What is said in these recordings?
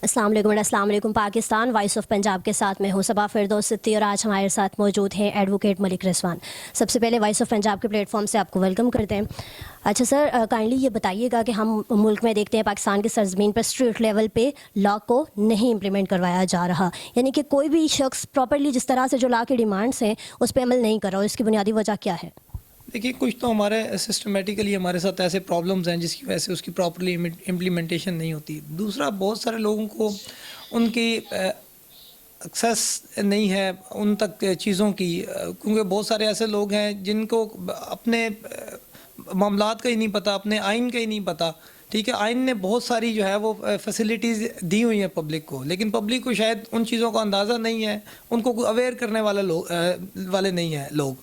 السلام علیکم Pakistan, voice of Punjab کے ساتھ میں ہوں صبا فردوس صدیقی اور آج ہمارے ساتھ موجود ہیں ایڈوکیٹ ملک رضوان۔ سب سے پہلے وائس آف پنجاب کے پلیٹ فارم سے آپ کو ویلکم کرتے ہیں۔ اچھا سر، کائنڈلی یہ بتائیے گا کہ ہم ملک میں دیکھتے ہیں پاکستان کی سرزمین پر اسٹریٹ لیول پہ لا کو نہیں امپلیمنٹ کروایا جا رہا، یعنی کہ کوئی بھی شخص پراپرلی جس طرح سے جو لا کی ڈیمانڈس ہیں اس پہ عمل نہیں کر رہا، اور اس کی بنیادی وجہ کیا ہے؟ دیکھیے، کچھ تو ہمارے سسٹمیٹیکلی ہمارے ساتھ ایسے پرابلمز ہیں جس کی وجہ سے اس کی پراپرلی امپلیمنٹیشن نہیں ہوتی۔ دوسرا، بہت سارے لوگوں کو ان کی ایکسیس نہیں ہے ان تک چیزوں کی، کیونکہ بہت سارے ایسے لوگ ہیں جن کو اپنے معاملات کا ہی نہیں پتہ، اپنے آئین کا ہی نہیں پتہ۔ ٹھیک ہے، آئین نے بہت ساری جو ہے وہ فیسلٹیز دی ہوئی ہیں پبلک کو، لیکن پبلک کو شاید ان چیزوں کا اندازہ نہیں ہے، ان کو اویئر کرنے والے نہیں ہیں لوگ۔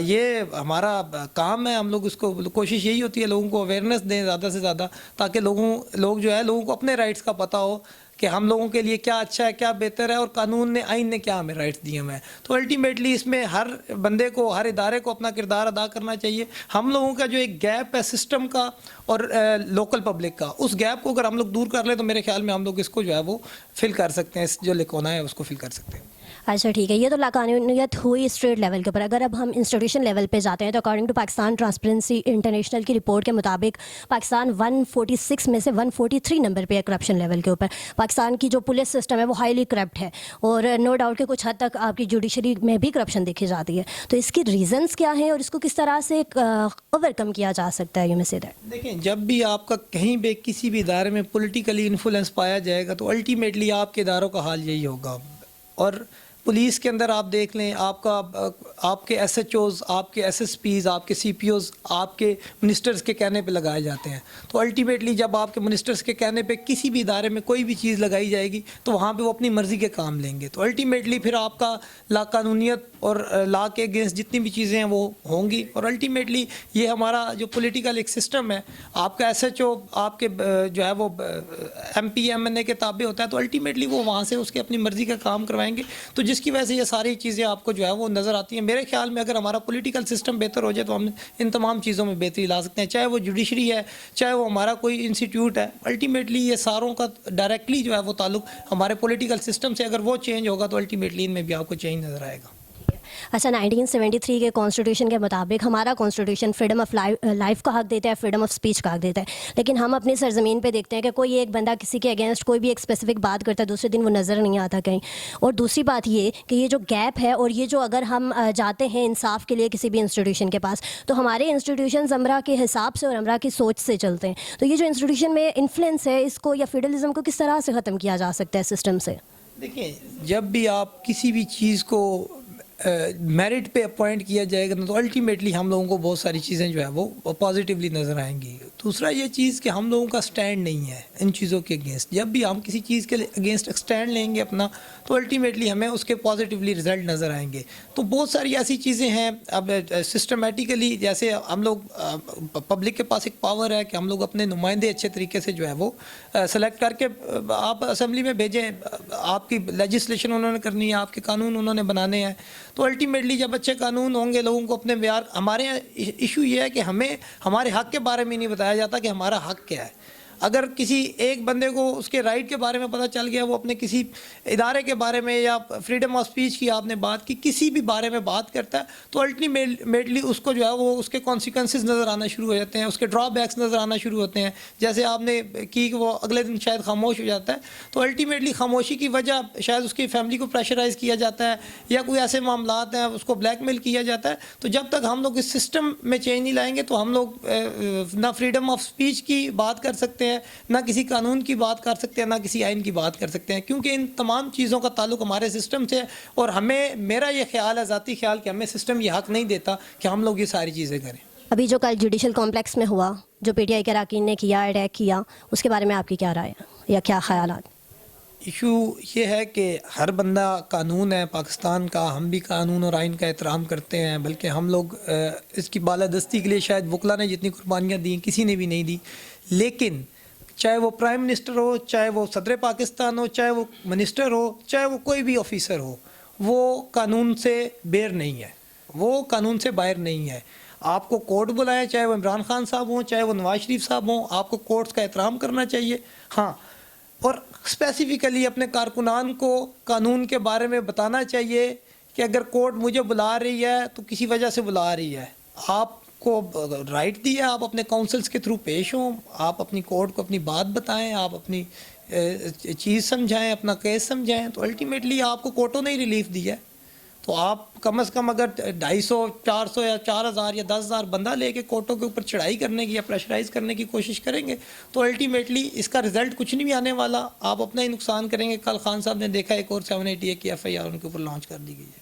یہ ہمارا کام ہے، ہم لوگ اس کو کوشش یہی ہوتی ہے لوگوں کو اویئرنیس دیں زیادہ سے زیادہ، تاکہ لوگ جو ہے لوگوں کو اپنے رائٹس کا پتہ ہو کہ ہم لوگوں کے لیے کیا اچھا ہے، کیا بہتر ہے، اور قانون نے، آئین نے کیا ہمیں رائٹس دیے ہوئے ہیں۔ تو الٹیمیٹلی اس میں ہر بندے کو، ہر ادارے کو اپنا کردار ادا کرنا چاہیے۔ ہم لوگوں کا جو ایک گیپ ہے سسٹم کا اور لوکل پبلک کا، اس گیپ کو اگر ہم لوگ دور کر لیں تو میرے خیال میں ہم لوگ اس کو جو ہے وہ فل کر سکتے ہیں، اس جو لکھونا ہے اس کو فل کر سکتے ہیں۔ اچھا ٹھیک ہے، یہ تو لاقانونیت ہوئی اسٹریٹ لیول کے اوپر۔ اگر اب ہم انسٹیٹیوشن لیول پہ جاتے ہیں تو according to Pakistan Transparency International کی رپورٹ کے مطابق پاکستان 146 میں سے 143 نمبر پہ ہے کرپشن لیول کے اوپر۔ پاکستان کی جو پولیس سسٹم ہے وہ ہائیلی کرپٹ ہے، اور نو ڈاؤٹ کہ کچھ حد تک آپ کی جوڈیشری میں بھی کرپشن دیکھی جاتی ہے۔ تو اس کی ریزنس کیا ہیں اور اس کو کس طرح سے اوور کم کیا جا سکتا ہے؟ یوں میں سے دیکھیں، جب بھی آپ کا کہیں بھی کسی بھی ادارے میں پولیٹیکلی انفلوئنس پایا جائے گا تو الٹیمیٹلی آپ کے اداروں کا حال یہی ہوگا۔ اور پولیس کے اندر آپ دیکھ لیں، آپ کے ایس ایچ اوز، آپ کے ایس ایس پیز، آپ کے سی پی اوز آپ کے منسٹرز کے کہنے پہ لگائے جاتے ہیں۔ تو الٹیمیٹلی جب آپ کے منسٹرز کے کہنے پہ کسی بھی ادارے میں کوئی بھی چیز لگائی جائے گی تو وہاں پہ وہ اپنی مرضی کے کام لیں گے۔ تو الٹیمیٹلی پھر آپ کا لا قانونیت اور لا کے اگینسٹ جتنی بھی چیزیں ہیں وہ ہوں گی، اور الٹیمیٹلی یہ ہمارا جو پولیٹیکل ایک سسٹم ہے، آپ کا ایس ایچ او آپ کے جو ہے وہ ایم پی ایم این اے کے تابع ہوتا ہے، تو الٹیمیٹلی وہ وہاں سے اس کے اپنی مرضی کا کام کروائیں گے، تو جس کی وجہ سے یہ ساری چیزیں آپ کو جو ہے وہ نظر آتی ہیں۔ میرے خیال میں اگر ہمارا پولیٹیکل سسٹم بہتر ہو جائے تو ہم ان تمام چیزوں میں بہتری لا سکتے ہیں، چاہے وہ جوڈیشری ہے، چاہے وہ ہمارا کوئی انسٹیٹیوٹ ہے۔ الٹیمیٹلی یہ ساروں کا ڈائریکٹلی جو ہے وہ تعلق ہمارے پولیٹیکل سسٹم سے، اگر وہ چینج ہوگا تو الٹیمیٹلی ان میں بھی آپ کو چینج نظر آئے گا۔ اچھا، 1973 کے کانسٹیٹیوشن کے مطابق ہمارا کانسٹیٹیوشن فریڈم آف لائف کا حق دیتا ہے، فریڈم آف اسپیچ کا حق دیتا ہے، لیکن ہم اپنی سرزمین پہ دیکھتے ہیں کہ کوئی ایک بندہ کسی کے اگینسٹ کوئی بھی ایک اسپیسیفک بات کرتا ہے، دوسرے دن وہ نظر نہیں آتا کہیں۔ اور دوسری بات یہ کہ یہ جو گیپ ہے، اور یہ جو اگر ہم جاتے ہیں انصاف کے لیے کسی بھی انسٹیٹیوشن کے پاس، تو ہمارے انسٹیٹیوشنز امرا کے حساب سے اور امرا کی سوچ سے چلتے ہیں۔ تو یہ جو انسٹیٹیوشن میں انفلوئنس ہے، اس کو یا فیڈرلزم کو کس طرح سے ختم کیا جا سکتا ہے سسٹم سے؟ دیکھیں، جب بھی آپ کسی بھی چیز کو میرٹ پہ اپوائنٹ کیا جائے گا تو الٹیمیٹلی ہم لوگوں کو بہت ساری چیزیں جو ہے وہ پازیٹیولی نظر آئیں گی۔ دوسرا یہ چیز کہ ہم لوگوں کا سٹینڈ نہیں ہے ان چیزوں کے اگینسٹ۔ جب بھی ہم کسی چیز کے اگینسٹ سٹینڈ لیں گے اپنا، تو الٹیمیٹلی ہمیں اس کے پازیٹیولی رزلٹ نظر آئیں گے۔ تو بہت ساری ایسی چیزیں ہیں، اب سسٹمیٹیکلی جیسے ہم لوگ پبلک کے پاس ایک پاور ہے کہ ہم لوگ اپنے نمائندے اچھے طریقے سے جو ہے وہ سلیکٹ کر کے آپ اسمبلی میں بھیجیں، آپ کی لیجسلیشن انہوں نے کرنی ہے، آپ کے قانون انہوں نے بنانے ہیں۔ تو الٹیمیٹلی جب اچھے قانون ہوں گے، لوگوں کو اپنے معیار، ہمارے یہاں ایشو یہ ہے کہ ہمیں ہمارے حق کے بارے میں نہیں بتایا جاتا کہ ہمارا حق کیا ہے۔ اگر کسی ایک بندے کو اس کے رائٹ کے بارے میں پتہ چل گیا، وہ اپنے کسی ادارے کے بارے میں یا فریڈم آف اسپیچ کی آپ نے بات کی، کسی بھی بارے میں بات کرتا ہے، تو الٹیمیٹلی اس کو جو ہے وہ اس کے کانسیکوینسز نظر آنا شروع ہو جاتے ہیں، اس کے ڈرا بیکس نظر آنا شروع ہوتے ہیں۔ جیسے آپ نے کی کہ وہ اگلے دن شاید خاموش ہو جاتا ہے، تو الٹیمیٹلی خاموشی کی وجہ شاید اس کی فیملی کو پریشرائز کیا جاتا ہے، یا کوئی ایسے معاملات ہیں اس کو بلیک میل کیا جاتا ہے۔ تو جب تک ہم لوگ اس سسٹم میں چینج نہیں لائیں گے تو ہم لوگ نہ فریڈم آف اسپیچ کی بات کر سکتے ہیں، نہ کسی قانون کی بات کر سکتے ہیں، نہ کسی آئین کی بات کر سکتے ہیں، کیونکہ ان تمام چیزوں کا تعلق ہمارے سسٹم سے ہے۔ اور میرا یہ خیال ہے، ذاتی خیال، کہ ہمیں سسٹم یہ حق نہیں دیتا کہ ہم لوگ یہ ساری چیزیں کریں۔ ابھی جو کل جوڈیشل کمپلیکس میں ہوا، جو پی ٹی آئی کے اراکین نے کیا، اٹیک کیا، اس کے بارے میں آپ کی کیا رائے ہے یا کیا خیالات؟ ایشو یہ ہے کہ ہر بندہ قانون ہے پاکستان کا، ہم بھی قانون اور آئین کا احترام کرتے ہیں، بلکہ ہم لوگ اس کی بالادستی کے لیے شاید وکلا نے جتنی قربانیاں دیں کسی نے بھی نہیں دی، لیکن چاہے وہ پرائم منسٹر ہو، چاہے وہ صدر پاکستان ہو، چاہے وہ منسٹر ہو، چاہے وہ کوئی بھی آفیسر ہو، وہ قانون سے بیر نہیں ہے، وہ قانون سے باہر نہیں ہے۔ آپ کو کورٹ بلائیں، چاہے وہ عمران خان صاحب ہوں، چاہے وہ نواز شریف صاحب ہوں، آپ کو کورٹس کا احترام کرنا چاہیے۔ ہاں، اور اسپیسیفکلی اپنے کارکنان کو قانون کے بارے میں بتانا چاہیے کہ اگر کورٹ مجھے بلا رہی ہے تو کسی وجہ سے بلا رہی ہے. آپ کو رائٹ دیا آپ اپنے کاؤنسلس کے تھرو پیش ہوں, آپ اپنی کورٹ کو اپنی بات بتائیں, آپ اپنی چیز سمجھائیں, اپنا کیس سمجھائیں. تو الٹیمیٹلی آپ کو کورٹوں نے ہی ریلیف دیا ہے, تو آپ کم از کم اگر 250 400 یا 4000 یا 10,000 بندہ لے کے کورٹوں کے اوپر چڑھائی کرنے کی یا پریشرائز کرنے کی کوشش کریں گے تو الٹیمیٹلی اس کا رزلٹ کچھ نہیں بھی آنے والا, آپ اپنا ہی نقصان کریں گے. کل خان صاحب نے دیکھا ایک اور 788 کی FIR ان کے اوپر لانچ کر دی گئی ہے.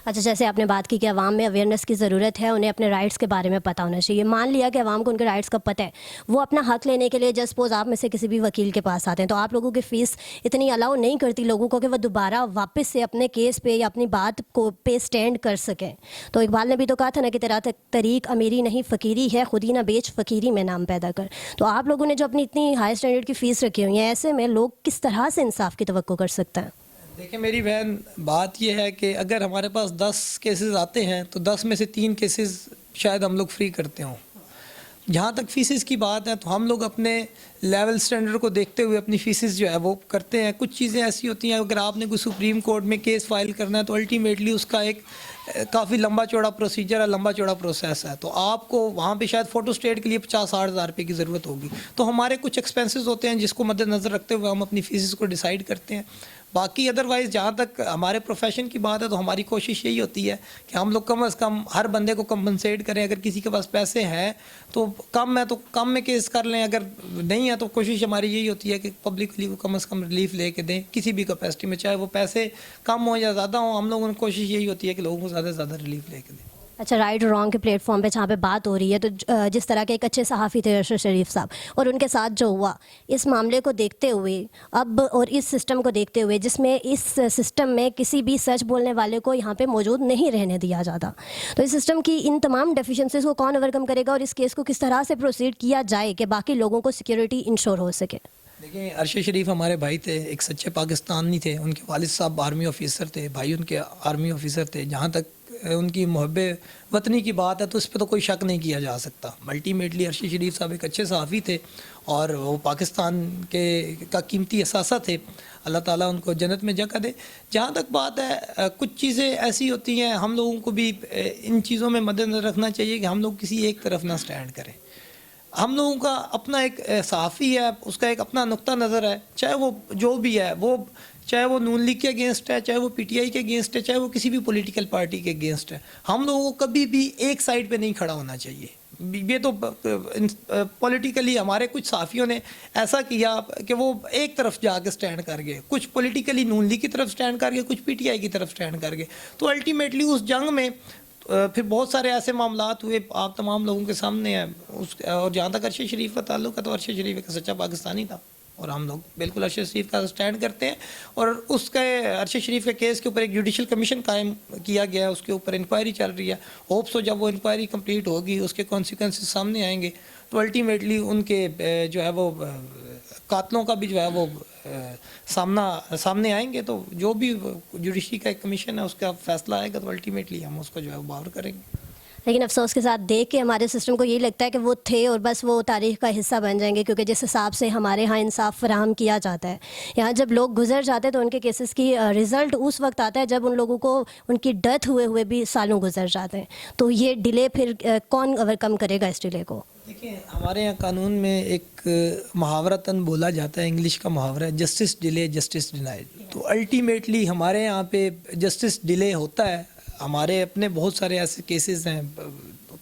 اچھا, جیسے آپ نے بات کی کہ عوام میں اویئرنیس کی ضرورت ہے, انہیں اپنے رائٹس کے بارے میں پتہ ہونا چاہیے. مان لیا کہ عوام کو ان کے رائٹس کا پتہ ہے, وہ اپنا حق لینے کے لیے جسٹ سپوز آپ میں سے کسی بھی وکیل کے پاس آتے ہیں, تو آپ لوگوں کی فیس اتنی الاؤ نہیں کرتی لوگوں کو کہ وہ دوبارہ واپس سے اپنے کیس پہ یا اپنی بات کو پہ اسٹینڈ کر سکیں. تو اقبال نے بھی تو کہا تھا نا کہ تیرا طریق امیری نہیں فقیری ہے, خودی نہ بیچ فقیری میں نام پیدا کر. تو آپ لوگوں نے جو اپنی اتنی ہائی اسٹینڈرڈ کی فیس رکھی ہوئی ہیں, ایسے میں لوگ کس طرح سے انصاف کی توقع کر سکتے ہیں؟ دیکھیں میری بہن, بات یہ ہے کہ اگر ہمارے پاس 10 کیسز آتے ہیں تو 10 میں سے 3 کیسز شاید ہم لوگ فری کرتے ہوں. جہاں تک فیسز کی بات ہے تو ہم لوگ اپنے لیول سٹینڈرڈ کو دیکھتے ہوئے اپنی فیسز جو ہے وہ کرتے ہیں. کچھ چیزیں ایسی ہوتی ہیں اگر آپ نے کوئی سپریم کورٹ میں کیس فائل کرنا ہے تو الٹیمیٹلی اس کا ایک کافی لمبا چوڑا پروسیجر ہے, لمبا چوڑا پروسیس ہے, تو آپ کو وہاں پہ شاید فوٹو اسٹیٹ کے لیے 50-60 ہزار روپے کی ضرورت ہوگی. تو ہمارے کچھ ایکسپینسز ہوتے ہیں جس کو مد نظر رکھتے ہوئے ہم اپنی فیسز کو ڈیسائیڈ کرتے ہیں. باقی ادروائز جہاں تک ہمارے پروفیشن کی بات ہے تو ہماری کوشش یہی ہوتی ہے کہ ہم لوگ کم از کم ہر بندے کو کمپنسیٹ کریں. اگر کسی کے پاس پیسے ہیں تو کم ہے تو کم میں کیس کر لیں, اگر نہیں ہے تو کوشش ہماری یہی ہوتی ہے کہ پبلکلی وہ کم از کم ریلیف لے کے دیں کسی بھی کیپیسٹی میں, چاہے وہ پیسے کم ہوں یا زیادہ ہوں. ہم لوگوں کی کوشش یہی ہوتی ہے کہ لوگوں کو زیادہ سے زیادہ ریلیف لے کے دیں. اچھا, رائٹ اور رانگ کے پلیٹ فارم پہ جہاں پہ بات ہو رہی ہے, تو جس طرح کے ایک اچھے صحافی تھے ارشد شریف صاحب, اور ان کے ساتھ جو ہوا, اس معاملے کو دیکھتے ہوئے اب اور اس سسٹم کو دیکھتے ہوئے جس میں اس سسٹم میں کسی بھی سچ بولنے والے کو یہاں پہ موجود نہیں رہنے دیا جاتا, تو اس سسٹم کی ان تمام ڈیفیشنسیز کو کون اوور کم کرے گا اور اس کیس کو کس طرح سے پروسیڈ کیا جائے کہ باقی لوگوں کو سیکیورٹی انشور ہو سکے؟ دیکھیں ارشد شریف ہمارے بھائی تھے, ایک سچے پاکستانی تھے. ان کے والد صاحب آرمی آفیسر تھے, بھائی ان کے آرمی آفیسر تھے. جہاں تک ان کی محب وطنی کی بات ہے تو اس پہ تو کوئی شک نہیں کیا جا سکتا. الٹیمیٹلی ارشد شریف صاحب ایک اچھے صحافی تھے اور وہ پاکستان کا قیمتی اثاثہ تھے. اللہ تعالیٰ ان کو جنت میں جگہ دے. جہاں تک بات ہے کچھ چیزیں ایسی ہوتی ہیں, ہم لوگوں کو بھی ان چیزوں میں مد نظر رکھنا چاہیے کہ ہم لوگ کسی ایک طرف نہ سٹینڈ کریں. ہم لوگوں کا اپنا ایک صحافی ہے, اس کا ایک اپنا نقطہ نظر ہے, چاہے وہ جو بھی ہے, وہ چاہے وہ نون لیگ کے اگینسٹ ہے, چاہے وہ PTI کے اگینسٹ ہے, چاہے وہ کسی بھی پولیٹیکل پارٹی کے اگینسٹ ہے. ہم لوگوں کو کبھی بھی ایک سائڈ پہ نہیں کھڑا ہونا چاہیے. یہ تو پولیٹیکلی ہمارے کچھ صحافیوں نے ایسا کیا کہ وہ ایک طرف جا کے سٹینڈ کر گئے, کچھ پولیٹیکلی نون لیگ کی طرف سٹینڈ کر گئے, کچھ PTI کی طرف سٹینڈ کر گئے. تو الٹیمیٹلی اس جنگ میں پھر بہت سارے ایسے معاملات ہوئے, آپ تمام لوگوں کے سامنے ہیں. اور جہاں تک ارشد شریف کا تعلق ہے تو ارشد شریف ایک سچا پاکستانی تھا اور ہم لوگ بالکل ارشد شریف کا سٹینڈ کرتے ہیں. اور اس کے ارشد شریف کے کیس کے اوپر ایک جوڈیشل کمیشن قائم کیا گیا ہے, اس کے اوپر انکوائری چل رہی ہے. ہوپ سو جب وہ انکوائری کمپلیٹ ہوگی, اس کے کانسیکوینسز سامنے آئیں گے تو الٹیمیٹلی ان کے جو ہے وہ قاتلوں کا بھی جو ہے وہ سامنے آئیں گے. تو جو بھی جوڈیشری کا ایک کمیشن ہے اس کا فیصلہ آئے گا تو الٹیمیٹلی ہم اس کو جو ہے وہ باور کریں گے. لیکن افسوس کے ساتھ دیکھ کے ہمارے سسٹم کو یہی لگتا ہے کہ وہ تھے اور بس وہ تاریخ کا حصہ بن جائیں گے, کیونکہ جس حساب سے ہمارے ہاں انصاف فراہم کیا جاتا ہے, یہاں جب لوگ گزر جاتے ہیں تو ان کے کیسز کی رزلٹ اس وقت آتا ہے جب ان لوگوں کو ان کی ڈیتھ ہوئے بھی سالوں گزر جاتے ہیں. تو یہ ڈیلے پھر کون اوور کم کرے گا اس ڈیلے کو؟ دیکھیں ہمارے یہاں قانون میں ایک محاورتاً بولا جاتا ہے, انگلش کا محاورہ ہے, جسٹس ڈیلے جسٹس ڈینائڈ. تو الٹیمیٹلی ہمارے یہاں پہ جسٹس ڈیلے ہوتا ہے. ہمارے اپنے بہت سارے ایسے کیسز ہیں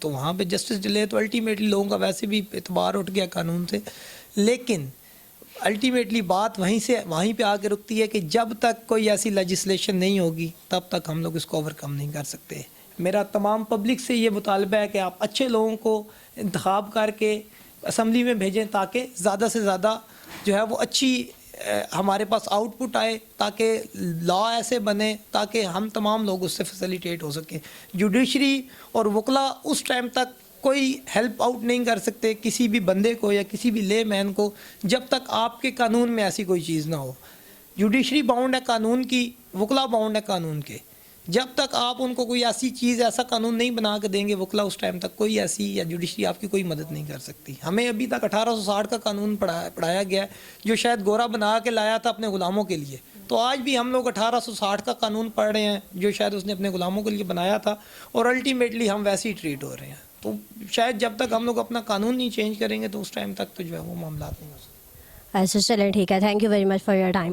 تو وہاں پہ جسٹس ڈیلے, تو الٹیمیٹلی لوگوں کا ویسے بھی اعتبار اٹھ گیا قانون سے. لیکن الٹیمیٹلی بات وہیں پہ آ کے رکتی ہے کہ جب تک کوئی ایسی لیجسلیشن نہیں ہوگی تب تک ہم لوگ اس کو اوور کم نہیں کر سکتے. میرا تمام پبلک سے یہ مطالبہ ہے کہ آپ اچھے لوگوں کو انتخاب کر کے اسمبلی میں بھیجیں تاکہ زیادہ سے زیادہ جو ہے وہ اچھی ہمارے پاس آؤٹ پٹ آئے, تاکہ لا ایسے بنے تاکہ ہم تمام لوگ اس سے فیسیلیٹیٹ ہو سکیں. جوڈیشری اور وکلا اس ٹائم تک کوئی ہیلپ آؤٹ نہیں کر سکتے کسی بھی بندے کو یا کسی بھی لے مین کو جب تک آپ کے قانون میں ایسی کوئی چیز نہ ہو. جوڈیشری باؤنڈ ہے قانون کی, وکلا باؤنڈ ہے قانون کے. جب تک آپ ان کو کوئی ایسی چیز ایسا قانون نہیں بنا کے دیں گے وکلا اس ٹائم تک کوئی ایسی یا جوڈیشری آپ کی کوئی مدد نہیں کر سکتی. ہمیں ابھی تک 1860 کا قانون پڑھایا گیا ہے جو شاید گورا بنا کے لایا تھا اپنے غلاموں کے لیے. تو آج بھی ہم لوگ 1860 کا قانون پڑھ رہے ہیں جو شاید اس نے اپنے غلاموں کے لیے بنایا تھا اور الٹیمیٹلی ہم ویسے ہی ٹریٹ ہو رہے ہیں. تو شاید جب تک ہم لوگ اپنا قانون نہیں چینج کریں گے تو اس ٹائم تک تو جو ہے وہ معاملات نہیں ہو سکتے. اچھا چلیں ٹھیک ہے, thank you very much for your time.